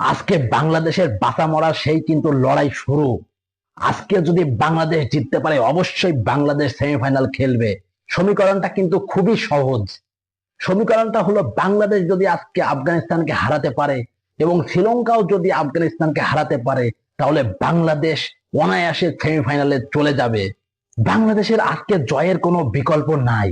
আজকে বাংলাদেশের বাঁচা মরা সেই কিন্তু লড়াই শুরু। আজকে যদি বাংলাদেশ জিততে পারে অবশ্যই বাংলাদেশ সেমিফাইনাল খেলবে। সমীকরণটা কিন্তু খুবই সহজ। সমীকরণটা হলো বাংলাদেশ যদি আজকে আফগানিস্তানকে হারাতে পারে এবং শ্রীলঙ্কাও যদি আফগানিস্তানকে হারাতে পারে তাহলে বাংলাদেশ অনায়াসে সেমিফাইনালে চলে যাবে। বাংলাদেশের আজকে জয়ের কোনো বিকল্প নাই।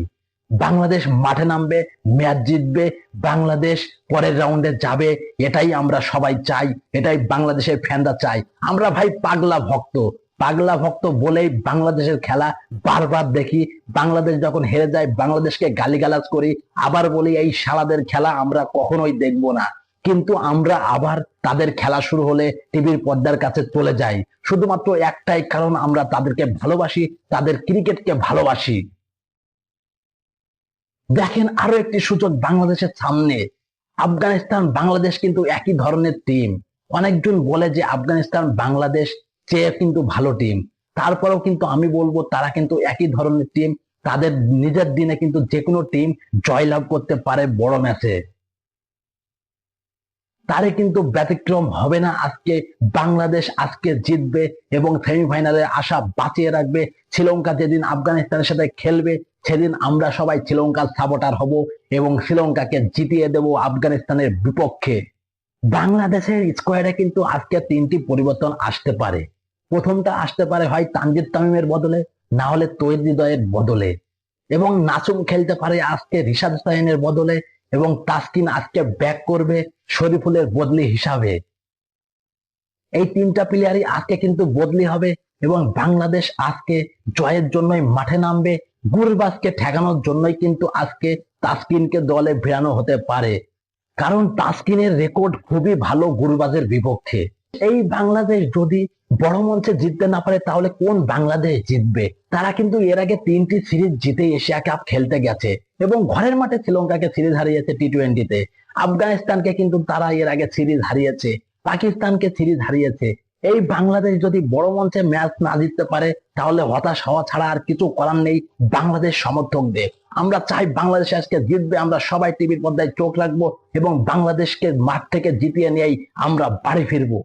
বাংলাদেশ মাঠে নামবে, ম্যাচ জিতবে, বাংলাদেশ পরের রাউন্ডে যাবে। এটাই আমরা সবাই চাই, এটাই বাংলাদেশের ফ্যানরা চাই। আমরা ভাই পাগলা ভক্ত। পাগলা ভক্ত বলেই বাংলাদেশের খেলা বারবার দেখি। বাংলাদেশ যখন হেরে যায় বাংলাদেশকে গালিগালাজ করি, আবার বলি এই শালাদের খেলা আমরা কখনোই দেখব না। কিন্তু আমরা আবার তাদের খেলা শুরু হলে টিভির পর্দার কাছে চলে যাই, শুধুমাত্র একটাই কারণ, আমরা তাদেরকে ভালোবাসি, তাদের ক্রিকেটকে ভালোবাসি। দেখেন আরো একটি সুযোগ বাংলাদেশের সামনে। আফগানিস্তান বাংলাদেশ কিন্তু একই ধরনের টিম। অনেকজন বলে যে আফগানিস্তান বাংলাদেশ চেয়ে কিন্তু ভালো টিম। তারপরেও কিন্তু আমি বলবো তারা কিন্তু একই ধরনের টিম। তাদের নিজের দিনে কিন্তু যে কোনো টিম জয়লাভ করতে পারে বড় ম্যাচে। তারে কিন্তু ব্যতিক্রম হবে না আজকে। বাংলাদেশ আজকে জিতবে এবং সেমিফাইনালের আশা বাঁচিয়ে রাখবে। শ্রীলঙ্কা যেদিন আফগানিস্তানের সাথে খেলবে সেদিন আমরা সবাই শ্রীলঙ্কার সাপোর্টার হব এবং শ্রীলঙ্কাকে জিতিয়ে দেব আফগানিস্তানের বিপক্ষে। বাংলাদেশের স্কোয়াডে কিন্তু আজকে তিনটি পরিবর্তন আসতে পারে। প্রথমটা আসতে পারে হয় তানজিদ তামিমের বদলে, না হলে তৌহিদ হৃদয়ের বদলে, এবং নাসুম খেলতে পারে আজকে রিশাদ হোসাইনের বদলে, এবং তাসকিন আজকে ব্যাক করবে শরীফুলের বদলি হিসাবে। এই তিনটা প্লেয়ারই আজকে কিন্তু বদলি হবে এবং বাংলাদেশ আজকে জয়ের জন্যই মাঠে নামবে। গুরবাজকে ঠেকানোর জন্যই কিন্তু আজকে তাসকিনকে দলে ভিড়ানো হতে পারে, কারণ তাসকিনের রেকর্ড খুবই ভালো গুরবাজের বিপক্ষে। এই বাংলাদেশ যদি বড় মঞ্চে জিততে না পারে তাহলে কোন বাংলাদেশ জিতবে? তারা কিন্তু এর আগে তিনটি সিরিজ জিতে এশিয়া কাপ খেলতে গেছে এবং ঘরের মাঠে শ্রীলঙ্কাকে সিরিজ হারিয়েছে টি-20-তে। আফগানিস্তানকে কিন্তু তারা এর আগে সিরিজ হারিয়েছে, পাকিস্তানকে সিরিজ হারিয়েছে। এই বাংলাদেশ যদি বড় মঞ্চে ম্যাচ না জিততে পারে তাহলে হতাশ হওয়া ছাড়া আর কিছু করার নেই বাংলাদেশ সমর্থকদের। আমরা চাই বাংলাদেশ আজকে জিতবে, আমরা সবাই টিভির পর্দায় চোখ রাখবো এবং বাংলাদেশকে মাঠ থেকে জিতিয়ে নিয়েই আমরা বাড়ি ফিরবো।